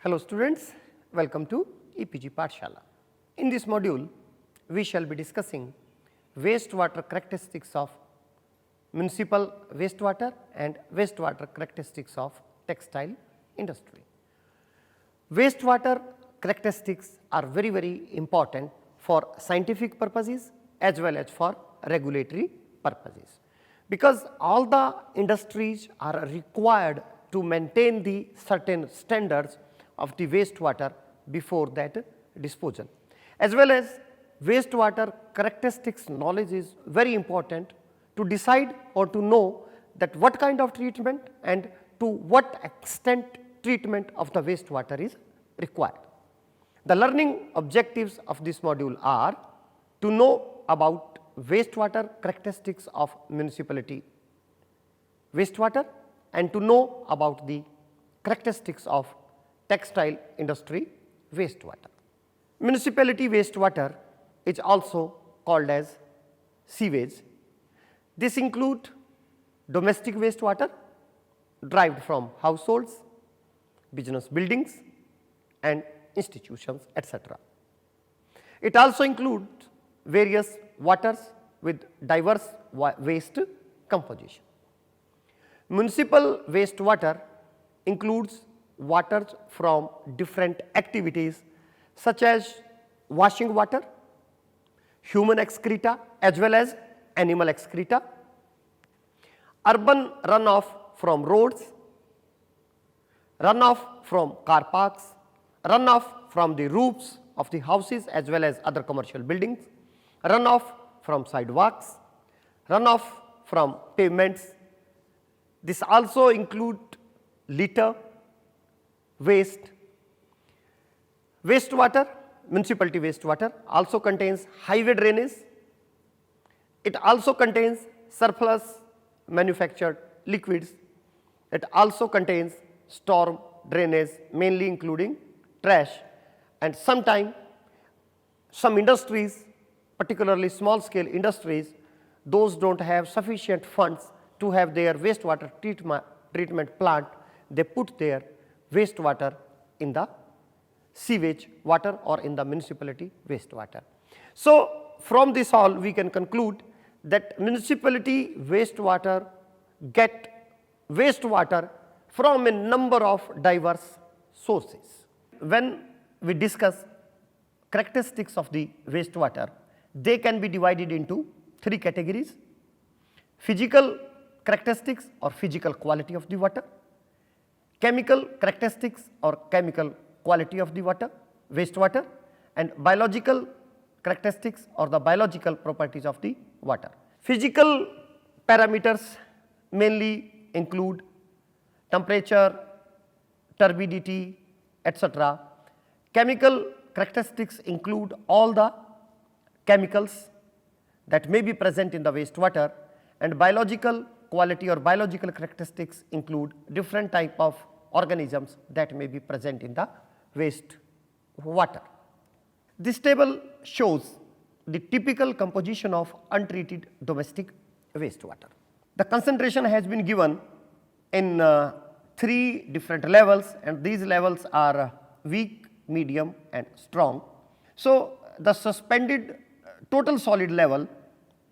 Hello students, welcome to EPG Pathshala. In this module, we shall be discussing wastewater characteristics of municipal wastewater and wastewater characteristics of textile industry. Wastewater characteristics are very important for scientific purposes as well as for regulatory purposes, because all the industries are required to maintain the certain standards of the wastewater before that disposal, as well as wastewater characteristics knowledge is very important to decide or to know that what kind of treatment and to what extent treatment of the wastewater is required. The learning objectives of this module are to know about wastewater characteristics of municipality wastewater and to know about the characteristics of textile industry wastewater. Municipality wastewater is also called as sewage. This includes domestic wastewater derived from households, business buildings and institutions, etc. It also includes various waters with diverse waste composition. Municipal wastewater includes waters from different activities such as washing water, human excreta as well as animal excreta, urban runoff from roads, runoff from car parks, runoff from the roofs of the houses as well as other commercial buildings, runoff from sidewalks, runoff from pavements. This also includes litter, waste. Wastewater, municipality wastewater also contains highway drainage. It also contains surplus manufactured liquids. It also contains storm drainage, mainly including trash, and sometimes some industries, particularly small scale industries, those do not have sufficient funds to have their wastewater treatment plant, they put their wastewater in the sewage water or in the municipality wastewater. So, from this all we can conclude that municipality wastewater get wastewater from a number of diverse sources. When we discuss characteristics of the wastewater, they can be divided into three categories: physical characteristics or physical quality of the water, chemical characteristics or chemical quality of the water, wastewater, and biological characteristics or the biological properties of the water. Physical parameters mainly include temperature, turbidity, etc. Chemical characteristics include all the chemicals that may be present in the wastewater, and biological quality or biological characteristics include different type of organisms that may be present in the waste water. This table shows the typical composition of untreated domestic wastewater. The concentration has been given in three different levels, and these levels are weak, medium and strong. So, the suspended total solid level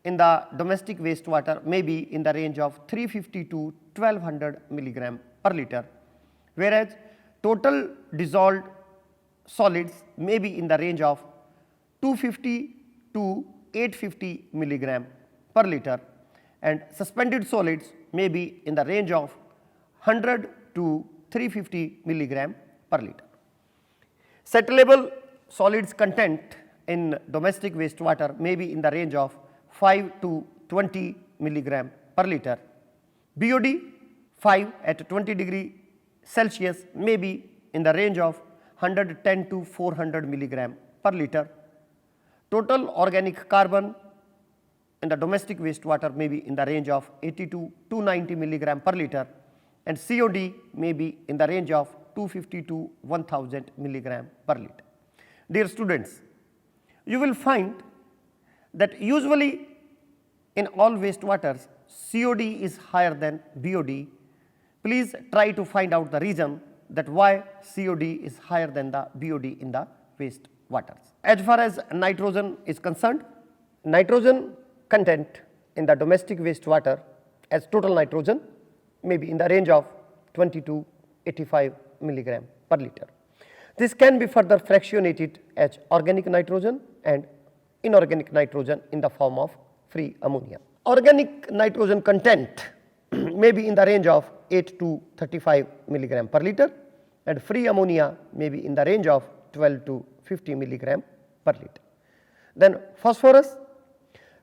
in the domestic wastewater may be in the range of 350 to 1200 milligram per liter, whereas total dissolved solids may be in the range of 250 to 850 milligram per liter, and suspended solids may be in the range of 100 to 350 milligram per liter. Settleable solids content in domestic wastewater may be in the range of 5 to 20 milligram per liter. BOD 5 at 20 degree Celsius may be in the range of 110 to 400 milligram per liter. Total organic carbon in the domestic wastewater may be in the range of 80 to 290 milligram per liter, and COD may be in the range of 250 to 1000 milligram per liter. Dear students, you will find that usually in all wastewaters COD is higher than BOD. Please try to find out the reason that why COD is higher than the BOD in the waste waters. As far as nitrogen is concerned, nitrogen content in the domestic wastewater as total nitrogen may be in the range of 20 to 85 milligram per liter. This can be further fractionated as organic nitrogen and inorganic nitrogen in the form of free ammonia. Organic nitrogen content may be in the range of 8 to 35 milligram per liter and free ammonia may be in the range of 12 to 50 milligram per liter. Then phosphorus,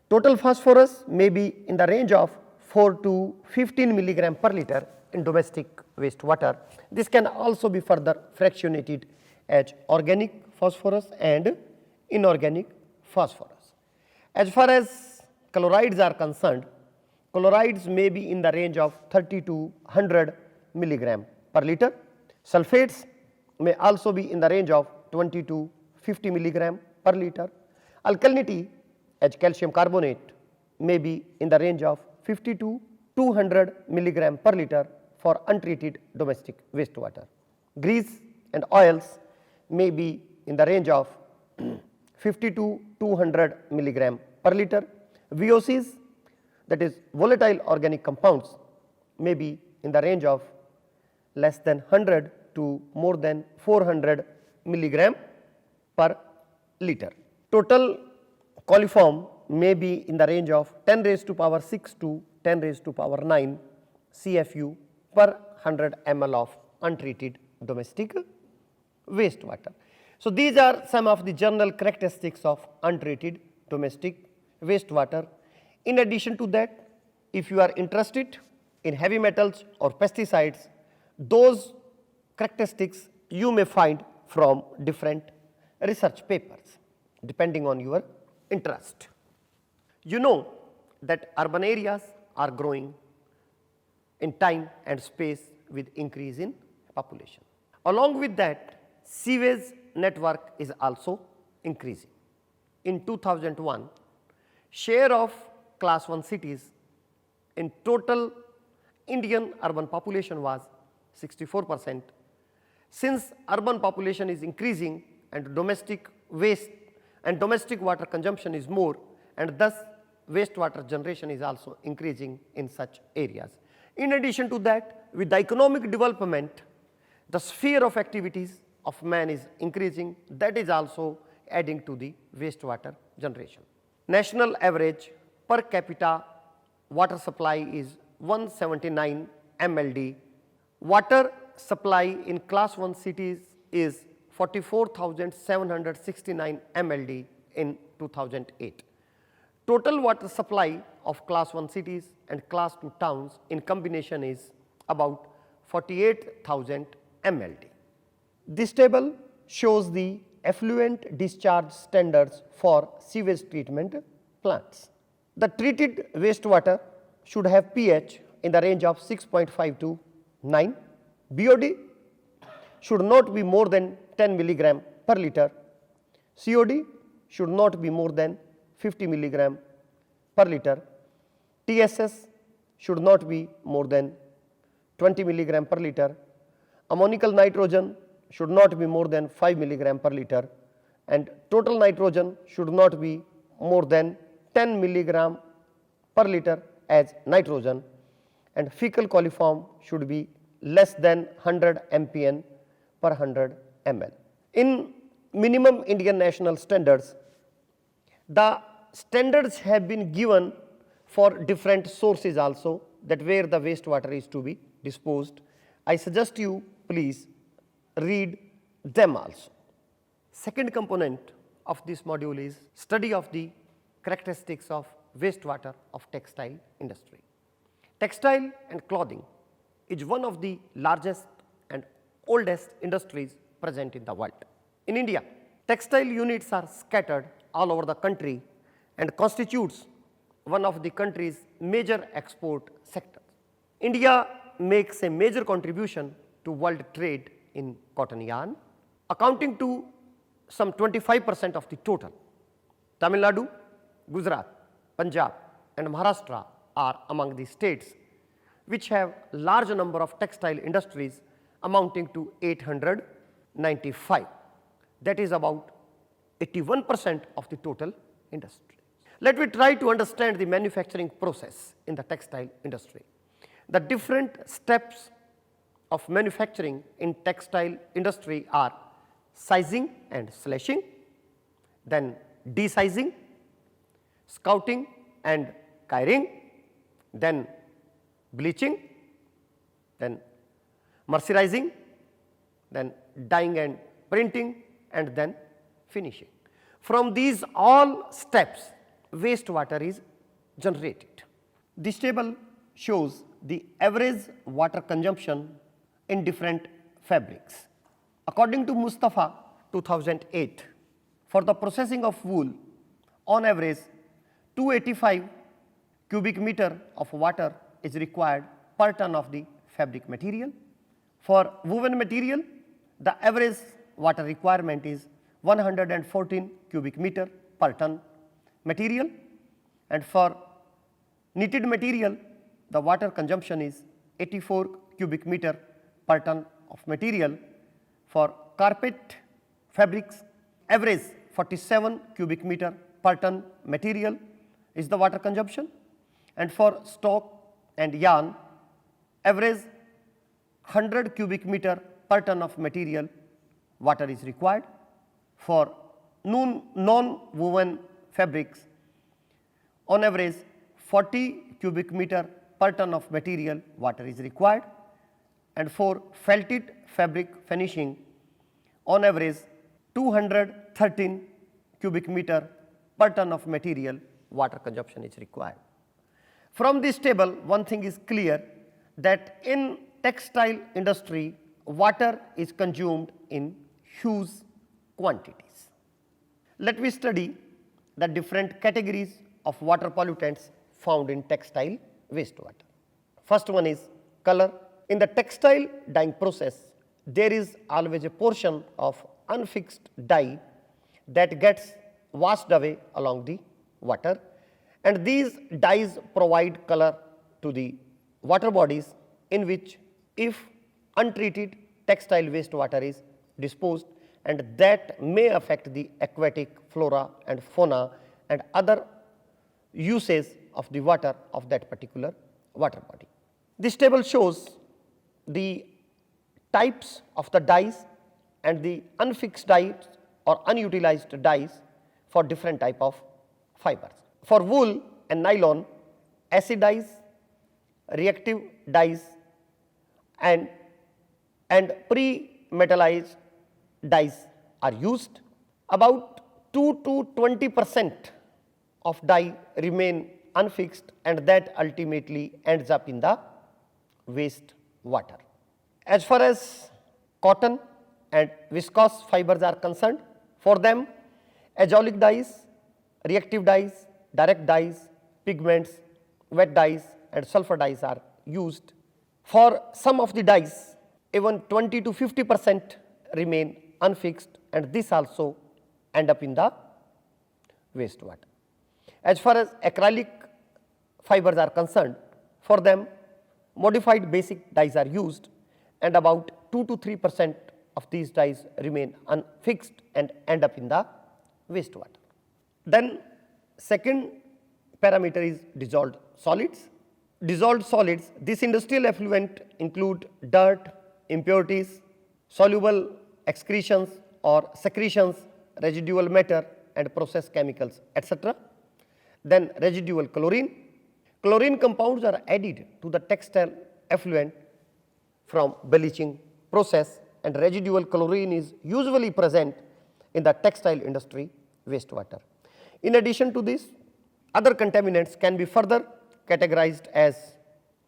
total phosphorus may be in the range of 4 to 15 milligram per liter in domestic wastewater. This can also be further fractionated as organic phosphorus and inorganic phosphorus. As far as chlorides are concerned, chlorides may be in the range of 30 to 100 milligram per liter. Sulfates may also be in the range of 20 to 50 milligram per liter. Alkalinity as calcium carbonate may be in the range of 50 to 200 milligram per liter for untreated domestic wastewater. Grease and oils may be in the range of 50 to 200 milligram per liter. VOCs, that is volatile organic compounds, may be in the range of less than 100 to more than 400 milligram per liter. Total coliform may be in the range of 10 raised to power 6 to 10 raised to power 9 CFU per 100 ml of untreated domestic wastewater. So, these are some of the general characteristics of untreated domestic wastewater. In addition to that, if you are interested in heavy metals or pesticides, those characteristics you may find from different research papers depending on your interest. You know that urban areas are growing in time and space with increase in population. Along with that, sewage network is also increasing. In 2001, share of class 1 cities in total Indian urban population was 64%. Since urban population is increasing and domestic waste and domestic water consumption is more, and thus wastewater generation is also increasing in such areas. In addition to that, with the economic development, the sphere of activities of man is increasing, that is also adding to the wastewater generation. National average per capita water supply is 179 MLD. Water supply in class 1 cities is 44,769 MLD in 2008. Total water supply of class 1 cities and class 2 towns in combination is about 48,000 MLD. This table shows the effluent discharge standards for sewage treatment plants. The treated wastewater should have pH in the range of 6.5 to 9. BOD should not be more than 10 milligram per liter. COD should not be more than 50 milligram per liter. TSS should not be more than 20 milligram per liter. Ammonical nitrogen should not be more than 5 milligram per liter, and total nitrogen should not be more than 10 milligram per liter as nitrogen, and fecal coliform should be less than 100 mpn per 100 ml. In minimum Indian national standards, the standards have been given for different sources also, that where the wastewater is to be disposed. I suggest you please read them also. Second component of this module is study of the characteristics of wastewater of textile industry. Textile and clothing is one of the largest and oldest industries present in the world. In India, textile units are scattered all over the country and constitutes one of the country's major export sectors. India makes a major contribution to world trade in cotton yarn, accounting to some 25% of the total. Tamil Nadu, Gujarat, Punjab and Maharashtra are among the states which have large number of textile industries, amounting to 895. That is about 81% of the total industry. Let me try to understand the manufacturing process in the textile industry. The different steps of manufacturing in textile industry are sizing and slashing, then desizing, scouting and kiring, then bleaching, then mercerizing, then dyeing and printing, and then finishing. From these all steps, wastewater is generated. This table shows the average water consumption in different fabrics. According to Mustafa 2008, for the processing of wool, on average 285 cubic meter of water is required per ton of the fabric material. For woven material, the average water requirement is 114 cubic meter per ton material, and for knitted material, the water consumption is 84 cubic meter per ton of material. For carpet fabrics, average 47 cubic meter per ton material is the water consumption, and for stock and yarn, average 100 cubic meter per ton of material water is required. For non-woven fabrics, on average 40 cubic meter per ton of material water is required, and for felted fabric finishing, on average 213 cubic meter per ton of material water consumption is required. From this table, one thing is clear, that in textile industry, water is consumed in huge quantities. Let me study the different categories of water pollutants found in textile wastewater. First one is color. In the textile dyeing process, there is always a portion of unfixed dye that gets washed away along the water, and these dyes provide color to the water bodies, in which, if untreated, textile wastewater is disposed, and that may affect the aquatic flora and fauna and other uses of the water of that particular water body. This table shows the types of the dyes and the unfixed dyes or unutilized dyes for different type of fibers. For wool and nylon, acid dyes, reactive dyes, and pre-metallized dyes are used. About 2 to 20% of dye remain unfixed, and that ultimately ends up in the waste water. As far as cotton and viscose fibers are concerned, for them azoleic dyes, reactive dyes, direct dyes, pigments, wet dyes, and sulfur dyes are used. For some of the dyes, even 20 to 50% remain unfixed, and this also end up in the wastewater. As far as acrylic fibers are concerned, for them modified basic dyes are used, and about 2 to 3% of these dyes remain unfixed and end up in the wastewater. Then second parameter is dissolved solids. Dissolved solids, this industrial effluent include dirt, impurities, soluble excretions or secretions, residual matter and process chemicals, etc. Then residual chlorine. Chlorine compounds are added to the textile effluent from bleaching process, and residual chlorine is usually present in the textile industry wastewater. In addition to this, other contaminants can be further categorized as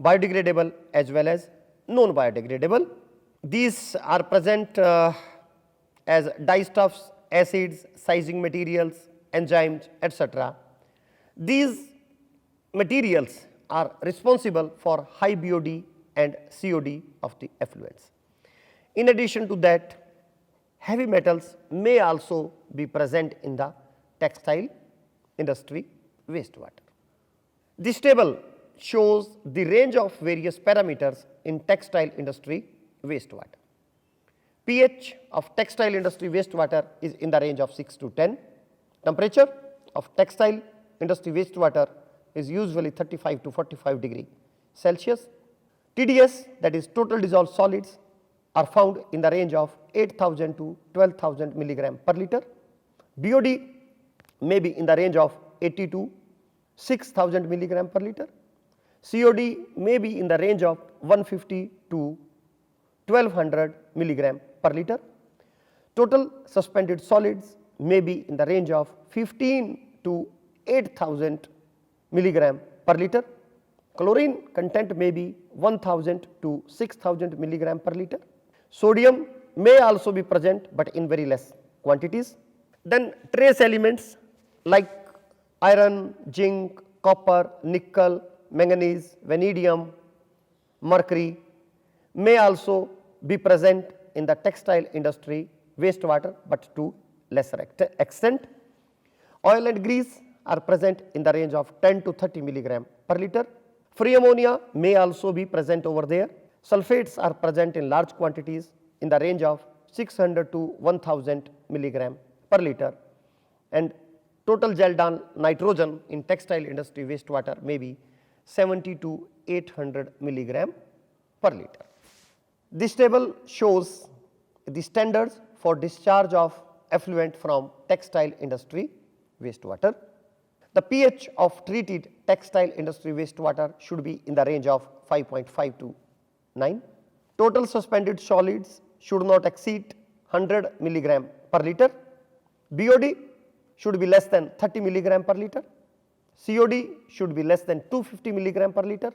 biodegradable as well as non-biodegradable. These are present as dyestuffs, acids, sizing materials, enzymes, etc. These materials are responsible for high BOD and COD of the effluents. In addition to that, heavy metals may also be present in the textile industry wastewater. This table shows the range of various parameters in textile industry wastewater. pH of textile industry wastewater is in the range of 6 to 10. Temperature of textile industry wastewater is usually 35 to 45 degree Celsius. TDS, that is total dissolved solids, are found in the range of 8,000 to 12,000 milligram per liter. BOD may be in the range of 80 to 6,000 milligram per liter. COD may be in the range of 150 to 1200 milligram per liter. Total suspended solids may be in the range of 15 to 8,000 milligram per liter. Chlorine content may be 1000 to 6000 milligram per liter. Sodium may also be present, but in very less quantities. Then trace elements like iron, zinc, copper, nickel, manganese, vanadium, mercury may also be present in the textile industry wastewater, but to lesser extent. Oil and grease are present in the range of 10 to 30 milligram per liter. Free ammonia may also be present over there. Sulfates are present in large quantities in the range of 600 to 1000 milligram per liter, and total gel down nitrogen in textile industry wastewater may be 70 to 800 milligram per liter. This table shows the standards for discharge of effluent from textile industry wastewater. The pH of treated textile industry wastewater should be in the range of 5.5 to 9. Total suspended solids should not exceed 100 milligram per liter. BOD should be less than 30 milligram per liter. COD should be less than 250 milligram per liter.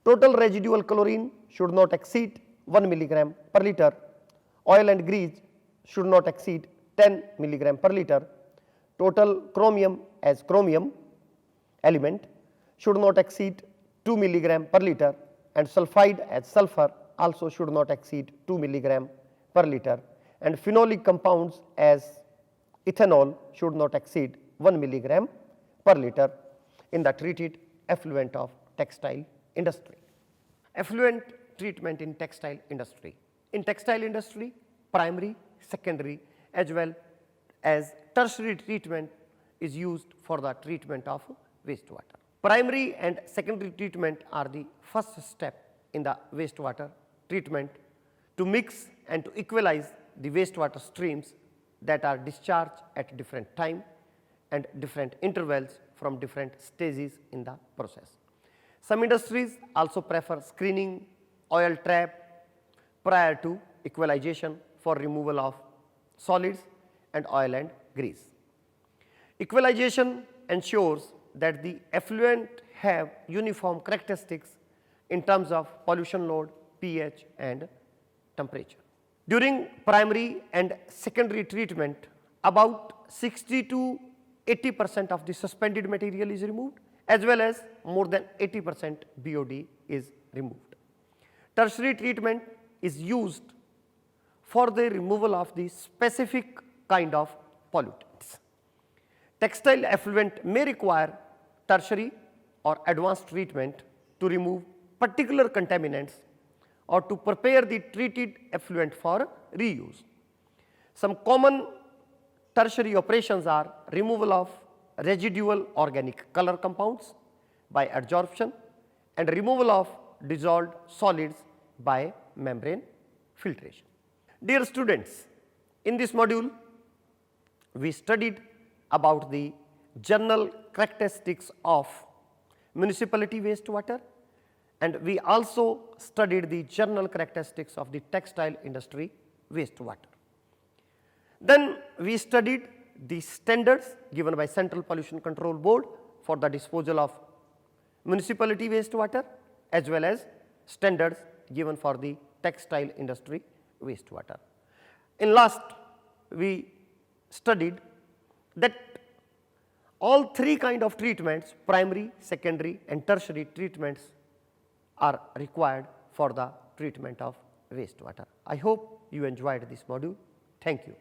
Total residual chlorine should not exceed 1 milligram per liter. Oil and grease should not exceed 10 milligram per liter. Total chromium as chromium element should not exceed 2 milligram per liter, and sulfide as sulfur also should not exceed 2 milligram per liter, and phenolic compounds as ethanol should not exceed 1 milligram per liter in the treated effluent of textile industry. Effluent treatment in textile industry. In textile industry, primary, secondary as well as tertiary treatment is used for the treatment of wastewater. Primary and secondary treatment are the first step in the wastewater treatment to mix and to equalize the wastewater streams that are discharged at different time and different intervals from different stages in the process. Some industries also prefer screening oil trap prior to equalization for removal of solids and oil and grease. Equalization ensures that the effluent have uniform characteristics in terms of pollution load, pH and temperature. During primary and secondary treatment, about 60 to 80% of the suspended material is removed, as well as more than 80% BOD is removed. Tertiary treatment is used for the removal of the specific kind of pollutants. Textile effluent may require tertiary or advanced treatment to remove particular contaminants or to prepare the treated effluent for reuse. Some common tertiary operations are removal of residual organic color compounds by adsorption and removal of dissolved solids by membrane filtration. Dear students, in this module we studied about the general characteristics of municipality wastewater, and we also studied the general characteristics of the textile industry wastewater. Then we studied the standards given by Central Pollution Control Board for the disposal of municipality wastewater, as well as standards given for the textile industry wastewater. In last, we studied that all three kind of treatments, primary, secondary and tertiary treatments, are required for the treatment of wastewater. I hope you enjoyed this module. Thank you.